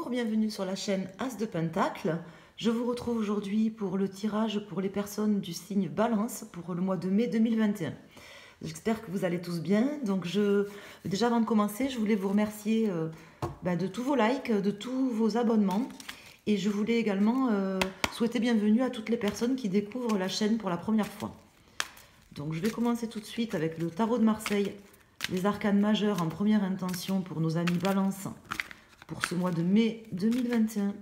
Bonjour, bienvenue sur la chaîne As de Pentacle. Je vous retrouve aujourd'hui pour le tirage pour les personnes du signe Balance pour le mois de mai 2021. J'espère que vous allez tous bien. Donc déjà avant de commencer, je voulais vous remercier de tous vos likes, de tous vos abonnements. Et je voulais également souhaiter bienvenue à toutes les personnes qui découvrent la chaîne pour la première fois. Donc je vais commencer tout de suite avec le tarot de Marseille, les arcanes majeures en première intention pour nos amis Balance pour ce mois de mai 2021,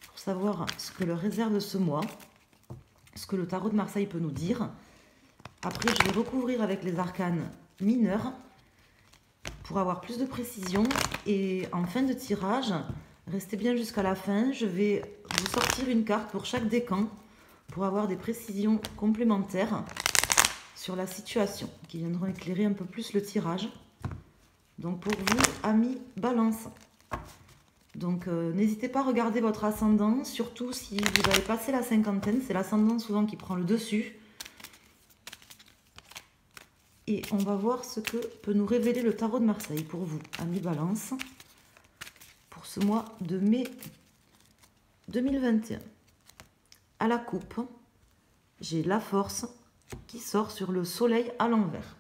pour savoir ce que leur réserve ce mois, ce que le tarot de Marseille peut nous dire. Après, je vais recouvrir avec les arcanes mineurs pour avoir plus de précision. Et en fin de tirage, restez bien jusqu'à la fin, je vais vous sortir une carte pour chaque décan pour avoir des précisions complémentaires sur la situation qui viendront éclairer un peu plus le tirage. Donc pour vous, amis Balance, donc n'hésitez pas à regarder votre ascendant, surtout si vous avez passé la cinquantaine, c'est l'ascendant souvent qui prend le dessus. Et on va voir ce que peut nous révéler le tarot de Marseille pour vous, amis Balance, pour ce mois de mai 2021. À la coupe, j'ai la force qui sort sur le soleil à l'envers.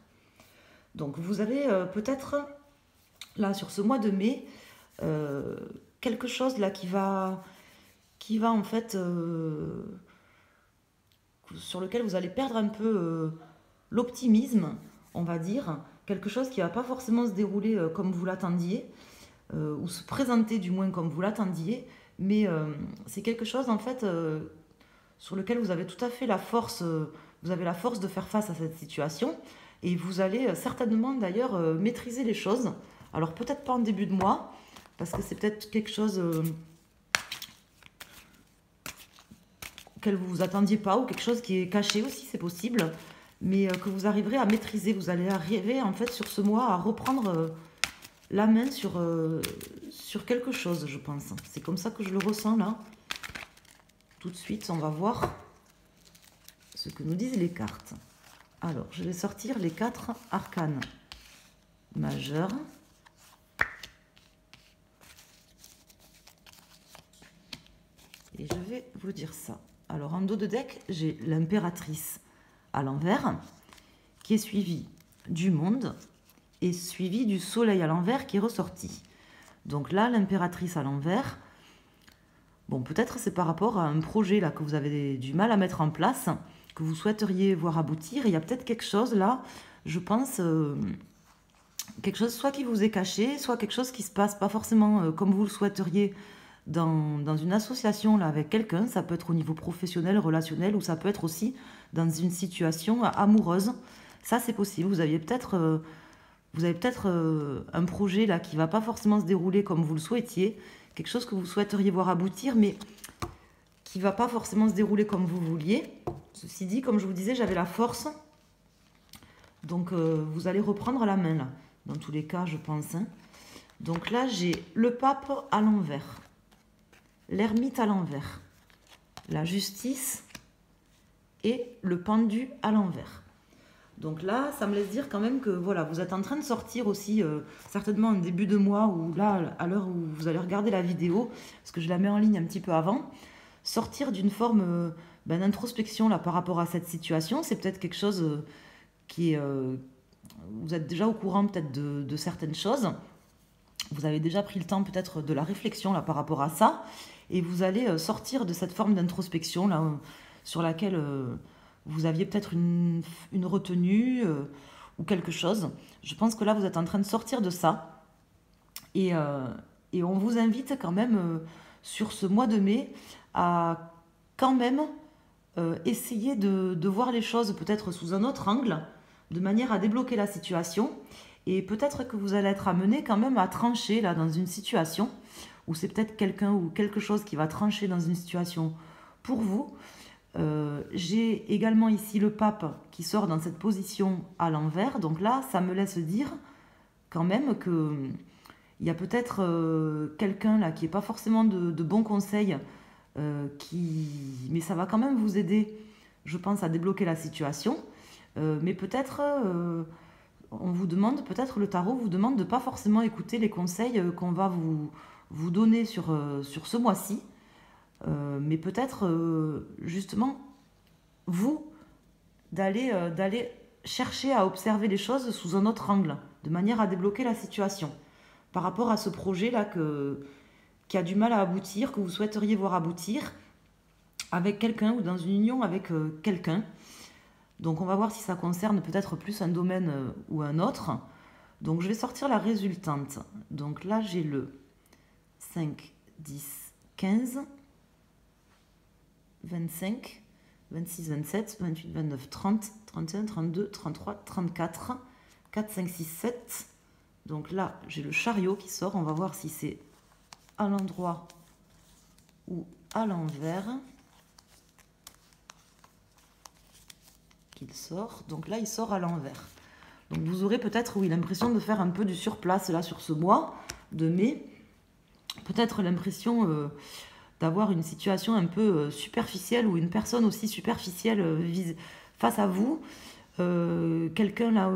Donc vous avez peut-être là sur ce mois de mai quelque chose là qui va en fait sur lequel vous allez perdre un peu l'optimisme, on va dire, quelque chose qui va pas forcément se dérouler comme vous l'attendiez ou se présenter du moins comme vous l'attendiez, mais c'est quelque chose en fait sur lequel vous avez tout à fait la force, vous avez la force de faire face à cette situation. Et vous allez certainement d'ailleurs maîtriser les choses. Alors peut-être pas en début de mois, parce que c'est peut-être quelque chose auquel vous vous attendiez pas, ou quelque chose qui est caché aussi, c'est possible. Mais que vous arriverez à maîtriser. Vous allez arriver en fait sur ce mois à reprendre la main sur quelque chose, je pense. C'est comme ça que je le ressens là. Tout de suite, on va voir ce que nous disent les cartes. Alors, je vais sortir les 4 arcanes majeures. Et je vais vous dire ça. Alors, en dos de deck, j'ai l'impératrice à l'envers, qui est suivie du monde, et suivie du soleil à l'envers qui est ressorti. Donc là, l'impératrice à l'envers, bon, peut-être c'est par rapport à un projet là que vous avez du mal à mettre en place, que vous souhaiteriez voir aboutir. Il y a peut-être quelque chose là, je pense, quelque chose soit qui vous est caché, soit quelque chose qui se passe pas forcément comme vous le souhaiteriez dans une association là avec quelqu'un. Ça peut être au niveau professionnel, relationnel, ou ça peut être aussi dans une situation amoureuse. Ça c'est possible. Vous avez peut-être un projet là qui va pas forcément se dérouler comme vous le souhaitiez, quelque chose que vous souhaiteriez voir aboutir, mais qui va pas forcément se dérouler comme vous vouliez. Ceci dit, comme je vous disais, j'avais la force. Donc, vous allez reprendre la main, là. Dans tous les cas, je pense. Hein. Donc là, j'ai le pape à l'envers. L'ermite à l'envers. La justice et le pendu à l'envers. Donc là, ça me laisse dire quand même que voilà, vous êtes en train de sortir aussi, certainement en début de mois, ou là, à l'heure où vous allez regarder la vidéo, parce que je la mets en ligne un petit peu avant, sortir d'une forme d'introspection là par rapport à cette situation. C'est peut-être quelque chose qui est... vous êtes déjà au courant peut-être de certaines choses. Vous avez déjà pris le temps peut-être de la réflexion là par rapport à ça. Et vous allez sortir de cette forme d'introspection là sur laquelle vous aviez peut-être une retenue ou quelque chose. Je pense que là, vous êtes en train de sortir de ça. Et on vous invite quand même sur ce mois de mai à quand même essayer de voir les choses peut-être sous un autre angle, de manière à débloquer la situation. Et peut-être que vous allez être amené quand même à trancher là dans une situation, où c'est peut-être quelqu'un ou quelque chose qui va trancher dans une situation pour vous. J'ai également ici le pape qui sort dans cette position à l'envers. Donc là, ça me laisse dire quand même que il y a peut-être quelqu'un là qui n'est pas forcément de bons conseils, mais ça va quand même vous aider, je pense, à débloquer la situation. Mais peut-être, on vous demande, peut-être le tarot vous demande de ne pas forcément écouter les conseils qu'on va vous donner sur ce mois-ci. Mais peut-être justement, vous, d'aller chercher à observer les choses sous un autre angle, de manière à débloquer la situation. Par rapport à ce projet-là qui a du mal à aboutir, que vous souhaiteriez voir aboutir, avec quelqu'un ou dans une union avec quelqu'un. Donc on va voir si ça concerne peut-être plus un domaine ou un autre. Donc je vais sortir la résultante. Donc là j'ai le 5, 10, 15, 25, 26, 27, 28, 29, 30, 31, 32, 33, 34, 4, 5, 6, 7. Donc là j'ai le chariot qui sort. On va voir si c'est à l'endroit ou à l'envers qu'il sort. Donc là il sort à l'envers. Donc vous aurez peut-être, oui, l'impression de faire un peu du surplace là sur ce mois de mai. Peut-être l'impression d'avoir une situation un peu superficielle ou une personne aussi superficielle face à vous. Quelqu'un là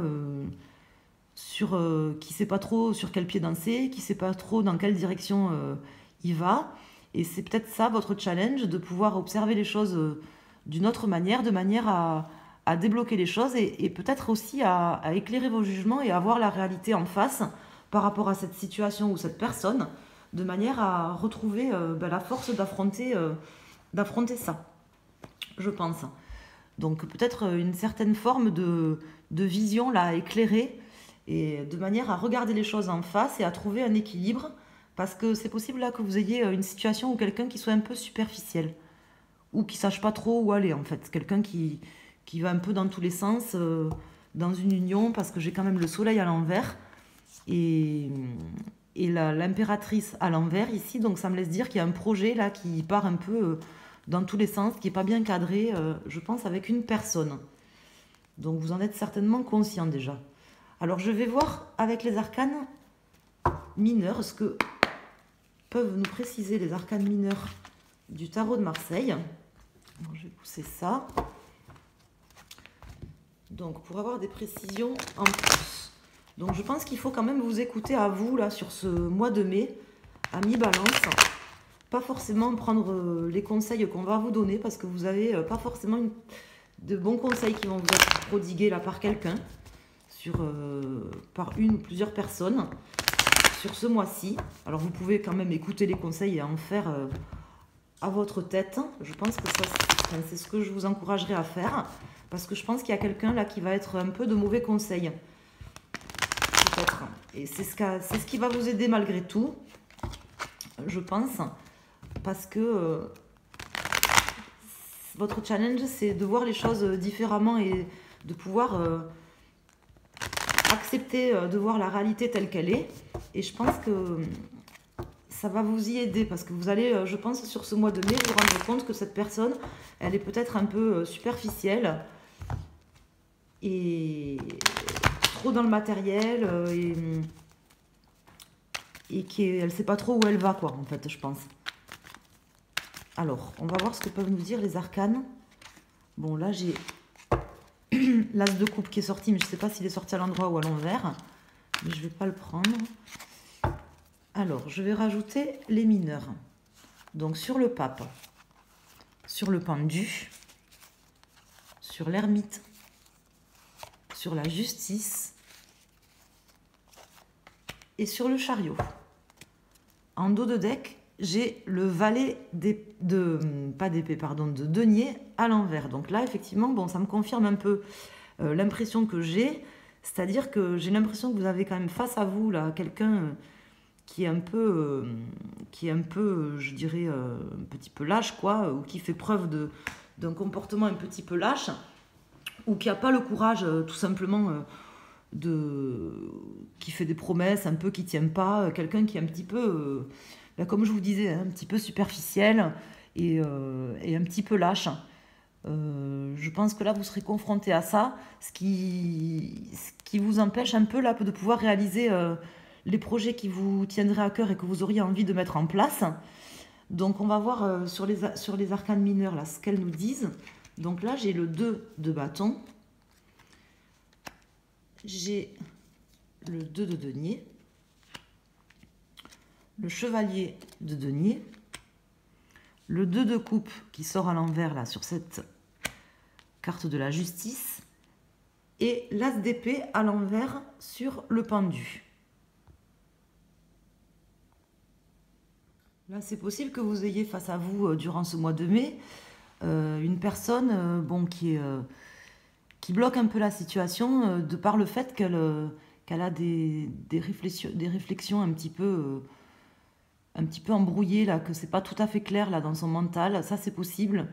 qui ne sait pas trop sur quel pied danser, qui ne sait pas trop dans quelle direction il va. Et c'est peut-être ça votre challenge, de pouvoir observer les choses d'une autre manière, de manière à débloquer les choses et peut-être aussi à éclairer vos jugements et à voir la réalité en face par rapport à cette situation ou cette personne, de manière à retrouver la force d'affronter ça, je pense. Donc peut-être une certaine forme de vision là éclairée et de manière à regarder les choses en face et à trouver un équilibre, parce que c'est possible là que vous ayez une situation ou quelqu'un qui soit un peu superficiel ou qui sache pas trop où aller en fait, quelqu'un qui va un peu dans tous les sens dans une union, parce que j'ai quand même le soleil à l'envers et l'impératrice à l'envers ici, donc ça me laisse dire qu'il y a un projet là qui part un peu dans tous les sens, qui n'est pas bien cadré, je pense, avec une personne. Donc vous en êtes certainement conscient déjà. Alors je vais voir avec les arcanes mineurs ce que peuvent nous préciser les arcanes mineurs du tarot de Marseille. Alors, je vais pousser ça. Donc pour avoir des précisions en plus. Donc je pense qu'il faut quand même vous écouter à vous là sur ce mois de mai, à mi-balance. Pas forcément prendre les conseils qu'on va vous donner, parce que vous n'avez pas forcément de bons conseils qui vont vous être prodigués là par quelqu'un, par une ou plusieurs personnes sur ce mois-ci. Alors vous pouvez quand même écouter les conseils et en faire à votre tête. Je pense que c'est ce que je vous encouragerais à faire, parce que je pense qu'il y a quelqu'un là qui va être un peu de mauvais conseils. Peut-être. Et c'est ce qui va vous aider malgré tout, je pense, parce que votre challenge, c'est de voir les choses différemment et de pouvoir accepter de voir la réalité telle qu'elle est. Et je pense que ça va vous y aider, parce que vous allez, je pense, sur ce mois de mai, vous rendre compte que cette personne, elle est peut-être un peu superficielle et trop dans le matériel et qu'elle ne sait pas trop où elle va, quoi, en fait, je pense. Alors, on va voir ce que peuvent nous dire les arcanes. Bon, là, j'ai l'as de coupe qui est sorti, mais je ne sais pas s'il est sorti à l'endroit ou à l'envers. Mais je ne vais pas le prendre. Alors, je vais rajouter les mineurs. Donc, sur le pape, sur le pendu, sur l'ermite, sur la justice et sur le chariot. En dos de deck, j'ai le valet de denier à l'envers. Donc là, effectivement, bon, ça me confirme un peu l'impression que j'ai. C'est-à-dire que j'ai l'impression que vous avez quand même face à vous là quelqu'un qui est un peu, je dirais, un petit peu lâche, quoi, ou qui fait preuve d'un comportement un petit peu lâche, ou qui n'a pas le courage, tout simplement, qui fait des promesses un peu qui ne tiennent pas, quelqu'un qui est un petit peu, comme je vous disais, un petit peu superficiel et un petit peu lâche. Je pense que là, vous serez confronté à ça, ce qui vous empêche un peu là de pouvoir réaliser les projets qui vous tiendraient à cœur et que vous auriez envie de mettre en place. Donc, on va voir sur les arcanes mineures là, ce qu'elles nous disent. Donc là, j'ai le 2 de bâton. J'ai le 2 de denier. le chevalier de denier, le 2 de coupe qui sort à l'envers là sur cette carte de la justice et l'as d'épée à l'envers sur le pendu. Là, c'est possible que vous ayez face à vous, durant ce mois de mai, une personne bon, qui bloque un peu la situation de par le fait qu'elle a des réflexions un petit peu embrouillées, là, que c'est pas tout à fait clair là, dans son mental. Ça, c'est possible.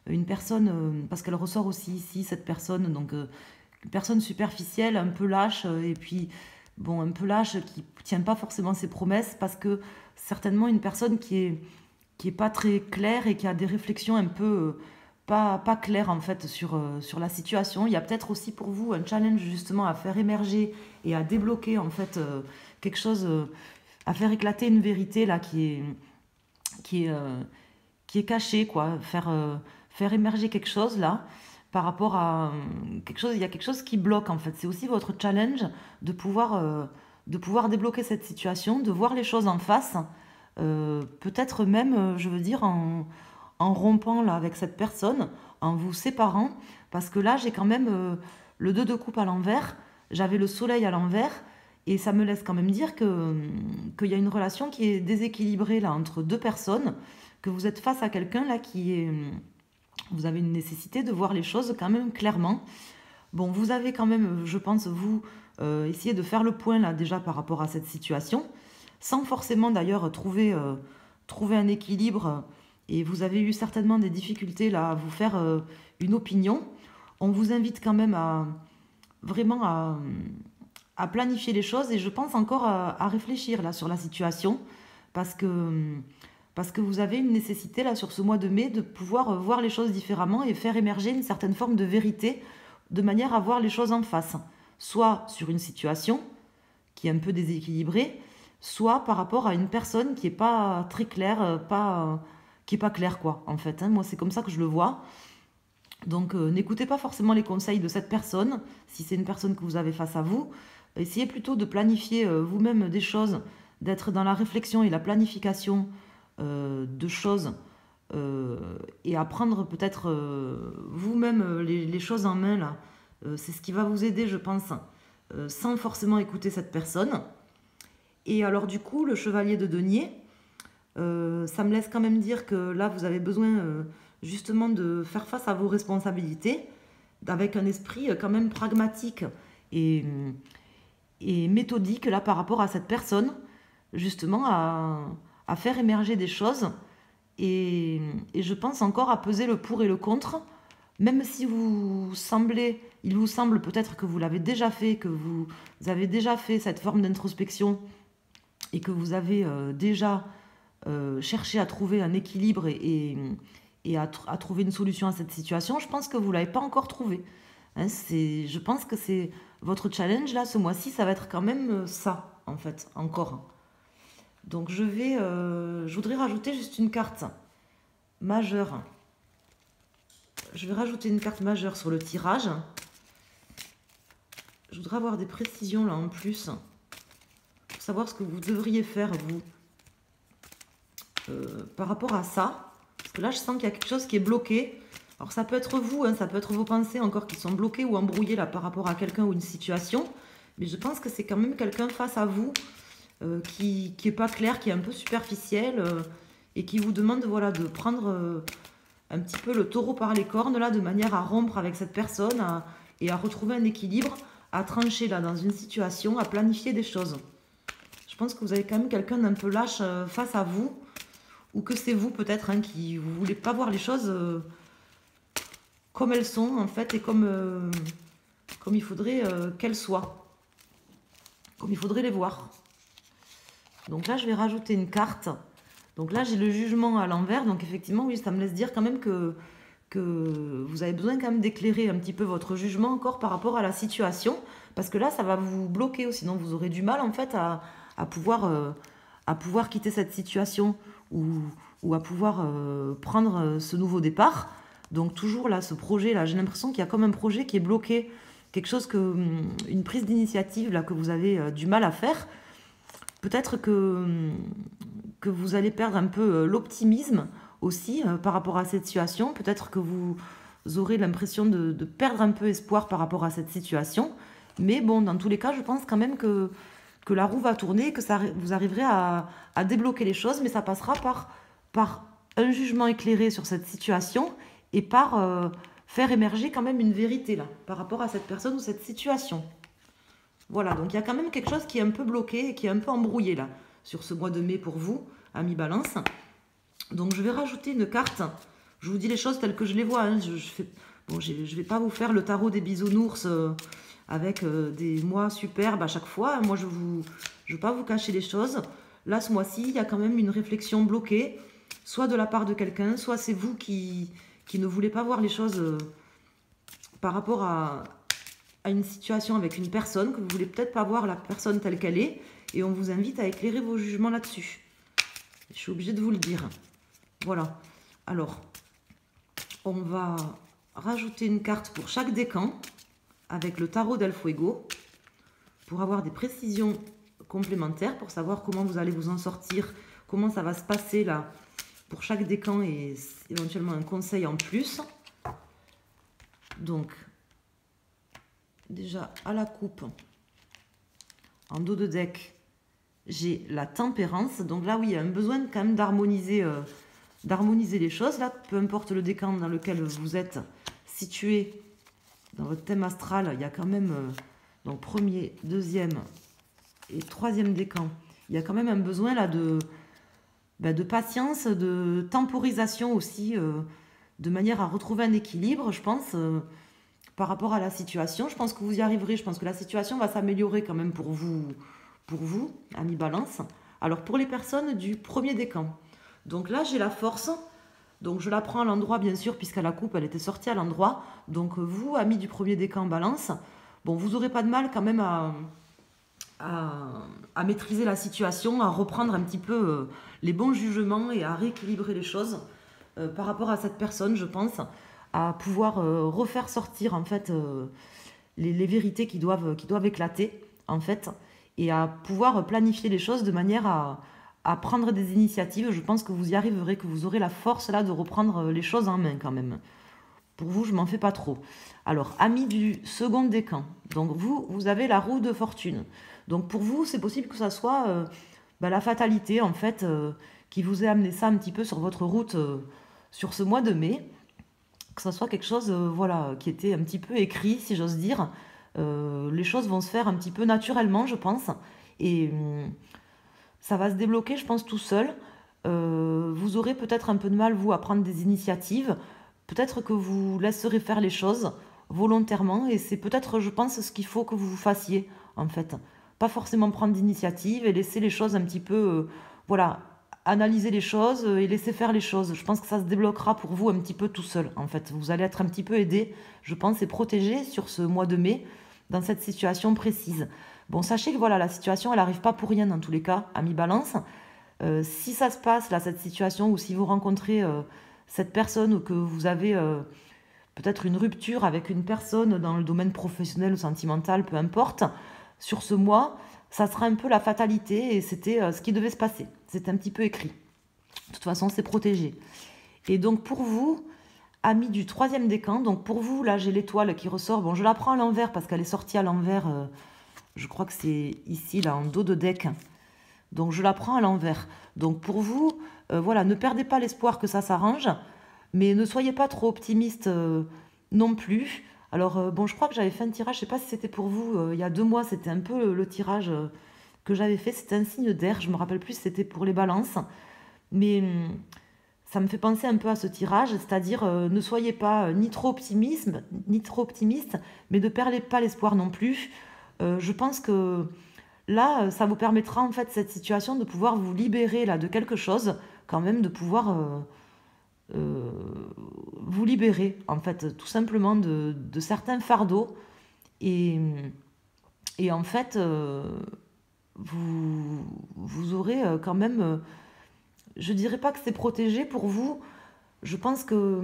Une personne, parce qu'elle ressort aussi ici, cette personne, donc une personne superficielle, un peu lâche, et puis bon, un peu lâche, qui ne tient pas forcément ses promesses, parce que certainement une personne qui est pas très claire et qui a des réflexions un peu pas claires en fait sur la situation. Il y a peut-être aussi pour vous un challenge justement à faire émerger et à débloquer en fait quelque chose, à faire éclater une vérité là qui est cachée, quoi. Faire émerger quelque chose là par rapport à quelque chose. Il y a quelque chose qui bloque en fait. C'est aussi votre challenge de pouvoir débloquer cette situation, de voir les choses en face, peut-être même, je veux dire, en rompant là, avec cette personne, en vous séparant, parce que là, j'ai quand même le 2 de coupe à l'envers, j'avais le soleil à l'envers, et ça me laisse quand même dire qu'il y a une relation qui est déséquilibrée là, entre deux personnes, que vous êtes face à quelqu'un là vous avez une nécessité de voir les choses quand même clairement. Bon, vous avez quand même, je pense, vous, essayer de faire le point là déjà par rapport à cette situation, sans forcément d'ailleurs trouver un équilibre, et vous avez eu certainement des difficultés là à vous faire une opinion. On vous invite quand même à vraiment à planifier les choses, et je pense encore à réfléchir là sur la situation, parce que vous avez une nécessité là sur ce mois de mai de pouvoir voir les choses différemment et faire émerger une certaine forme de vérité, de manière à voir les choses en face, soit sur une situation qui est un peu déséquilibrée, soit par rapport à une personne qui est pas très claire, qui est pas claire quoi, en fait. Hein. Moi, c'est comme ça que je le vois. Donc, n'écoutez pas forcément les conseils de cette personne, si c'est une personne que vous avez face à vous. Essayez plutôt de planifier vous-même des choses, d'être dans la réflexion et la planification de choses, et à prendre peut-être vous-même les choses en main là. C'est ce qui va vous aider, je pense, sans forcément écouter cette personne. Et alors du coup, le chevalier de denier, ça me laisse quand même dire que là, vous avez besoin justement de faire face à vos responsabilités, avec un esprit quand même pragmatique et méthodique là par rapport à cette personne, justement à faire émerger des choses, et je pense encore à peser le pour et le contre, même si il vous semble peut-être que vous l'avez déjà fait, que vous avez déjà fait cette forme d'introspection, et que vous avez déjà cherché à trouver un équilibre et à trouver une solution à cette situation. Je pense que vous ne l'avez pas encore trouvé. Hein, je pense que c'est votre challenge là, ce mois-ci, ça va être quand même ça, en fait, encore. Donc je voudrais rajouter juste une carte majeure. Je vais rajouter une carte majeure sur le tirage. Je voudrais avoir des précisions là en plus, pour savoir ce que vous devriez faire, vous, par rapport à ça. Parce que là, je sens qu'il y a quelque chose qui est bloqué. Alors ça peut être vous, hein, ça peut être vos pensées encore qui sont bloquées ou embrouillées là par rapport à quelqu'un ou une situation. Mais je pense que c'est quand même quelqu'un face à vous qui n'est pas clair, qui est un peu superficiel, et qui vous demande voilà, de prendre un petit peu le taureau par les cornes là, de manière à rompre avec cette personne et à retrouver un équilibre, à trancher là dans une situation, à planifier des choses. Je pense que vous avez quand même quelqu'un d'un peu lâche face à vous, ou que c'est vous peut-être hein, qui vous voulez pas voir les choses comme elles sont en fait, et comme il faudrait qu'elles soient, comme il faudrait les voir. Donc là, je vais rajouter une carte. Donc là, j'ai le jugement à l'envers. Donc effectivement, oui, ça me laisse dire quand même que vous avez besoin quand même d'éclairer un petit peu votre jugement encore par rapport à la situation. Parce que là, ça va vous bloquer aussi. Sinon, vous aurez du mal en fait à pouvoir quitter cette situation ou à pouvoir prendre ce nouveau départ. Donc toujours là, ce projet là, j'ai l'impression qu'il y a comme un projet qui est bloqué. Quelque chose une prise d'initiative là que vous avez du mal à faire. Peut-être que que vous allez perdre un peu l'optimisme aussi par rapport à cette situation. Peut-être que vous aurez l'impression de perdre un peu espoir par rapport à cette situation. Mais bon, dans tous les cas, je pense quand même que la roue va tourner, que vous arriverez à débloquer les choses, mais ça passera par un jugement éclairé sur cette situation et par faire émerger quand même une vérité là, par rapport à cette personne ou cette situation. Voilà, donc il y a quand même quelque chose qui est un peu bloqué et qui est un peu embrouillé là, sur ce mois de mai pour vous, amis Balance. Donc je vais rajouter une carte. Je vous dis les choses telles que je les vois. Hein. Je vais pas vous faire le tarot des bisounours avec des mois superbes à chaque fois. Moi, je vais pas vous cacher les choses. Là, ce mois-ci, il y a quand même une réflexion bloquée, soit de la part de quelqu'un, soit c'est vous qui ne voulez pas voir les choses par rapport à une situation avec une personne, que vous voulez peut-être pas voir la personne telle qu'elle est, et on vous invite à éclairer vos jugements là-dessus. Je suis obligée de vous le dire. Voilà. Alors, on va rajouter une carte pour chaque décan avec le tarot del Fuego pour avoir des précisions complémentaires, pour savoir comment vous allez vous en sortir, comment ça va se passer là pour chaque décan et éventuellement un conseil en plus. Donc, déjà à la coupe, en dos de deck, j'ai la tempérance. Donc là, oui, il y a un besoin quand même d'harmoniser les choses. Là, peu importe le décan dans lequel vous êtes situé dans votre thème astral, il y a quand même, donc premier, deuxième et troisième décan, il y a quand même un besoin là de patience, de temporisation aussi, de manière à retrouver un équilibre, je pense, par rapport à la situation. Je pense que vous y arriverez. Je pense que la situation va s'améliorer quand même pour vous, amis Balance. Alors, pour les personnes du premier décan. Donc là, j'ai la force. Donc, je la prends à l'endroit, bien sûr, puisqu'à la coupe, elle était sortie à l'endroit. Donc, vous, amis du premier décan Balance, bon, vous n'aurez pas de mal quand même à maîtriser la situation, à reprendre un petit peu les bons jugements et à rééquilibrer les choses par rapport à cette personne, je pense, à pouvoir refaire sortir en fait les vérités qui doivent éclater en fait, et à pouvoir planifier les choses de manière à prendre des initiatives. Je pense que vous y arriverez, que vous aurez la force là de reprendre les choses en main quand même. Pour vous, je m'en fais pas trop. Alors, amis du second décan, donc vous avez la roue de fortune. Donc pour vous, c'est possible que ça soit la fatalité en fait qui vous ait amené ça un petit peu sur votre route sur ce mois de mai. Que ça soit quelque chose voilà, qui était un petit peu écrit, si j'ose dire. Les choses vont se faire un petit peu naturellement, je pense. Et ça va se débloquer, je pense, tout seul. Vous aurez peut-être un peu de mal, vous, à prendre des initiatives. Peut-être que vous laisserez faire les choses volontairement. Et c'est peut-être, je pense, ce qu'il faut que vous fassiez, en fait. Pas forcément prendre d'initiative et laisser les choses un petit peu... voilà, analyser les choses et laisser faire les choses. Je pense que ça se débloquera pour vous un petit peu tout seul, en fait. Vous allez être un petit peu aidé, je pense, et protégé sur ce mois de mai dans cette situation précise. Bon, sachez que voilà, la situation, elle n'arrive pas pour rien dans tous les cas, amis Balance. Si ça se passe, là, cette situation, ou si vous rencontrez cette personne ou que vous avez peut-être une rupture avec une personne dans le domaine professionnel ou sentimental, peu importe, sur ce mois, ça sera un peu la fatalité et c'était ce qui devait se passer. C'est un petit peu écrit. De toute façon, c'est protégé. Et donc, pour vous, amis du troisième décan, donc pour vous, là, j'ai l'étoile qui ressort. Bon, je la prends à l'envers parce qu'elle est sortie à l'envers. Je crois que c'est ici, là, en dos de deck. Donc, je la prends à l'envers. Donc, pour vous, voilà, ne perdez pas l'espoir que ça s'arrange, mais ne soyez pas trop optimiste non plus. Alors, bon, je crois que j'avais fait un tirage, je ne sais pas si c'était pour vous, il y a 2 mois, c'était un peu le tirage que j'avais fait. C'était un signe d'air, je ne me rappelle plus si c'était pour les balances. Mais ça me fait penser un peu à ce tirage, c'est-à-dire ne soyez pas ni trop optimiste, mais ne perdez pas l'espoir non plus. Je pense que là, ça vous permettra, en fait, cette situation, de pouvoir vous libérer là, de quelque chose, quand même, de pouvoir... vous libérer en fait tout simplement de certains fardeaux et en fait vous aurez quand même je dirais pas que c'est protégé pour vous. Je pense que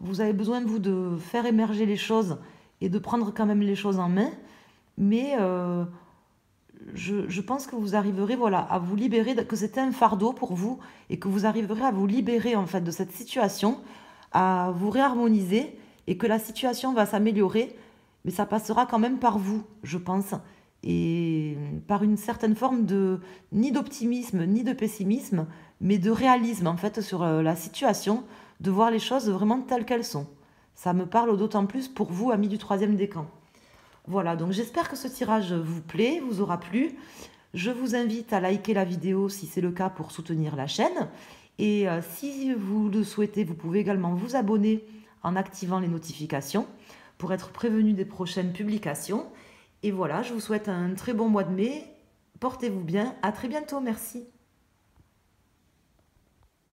vous avez besoin de vous de faire émerger les choses et de prendre quand même les choses en main, mais je pense que vous arriverez, voilà, à vous libérer, que c'était un fardeau pour vous et que vous arriverez à vous libérer en fait de cette situation, à vous réharmoniser et que la situation va s'améliorer, mais ça passera quand même par vous, je pense, et par une certaine forme de ni d'optimisme ni de pessimisme, mais de réalisme en fait sur la situation, de voir les choses vraiment telles qu'elles sont. Ça me parle d'autant plus pour vous, amis du troisième décan. Voilà, donc j'espère que ce tirage vous plaît, vous aura plu. Je vous invite à liker la vidéo si c'est le cas pour soutenir la chaîne. Et si vous le souhaitez, vous pouvez également vous abonner en activant les notifications pour être prévenu des prochaines publications. Et voilà, je vous souhaite un très bon mois de mai. Portez-vous bien. À très bientôt. Merci.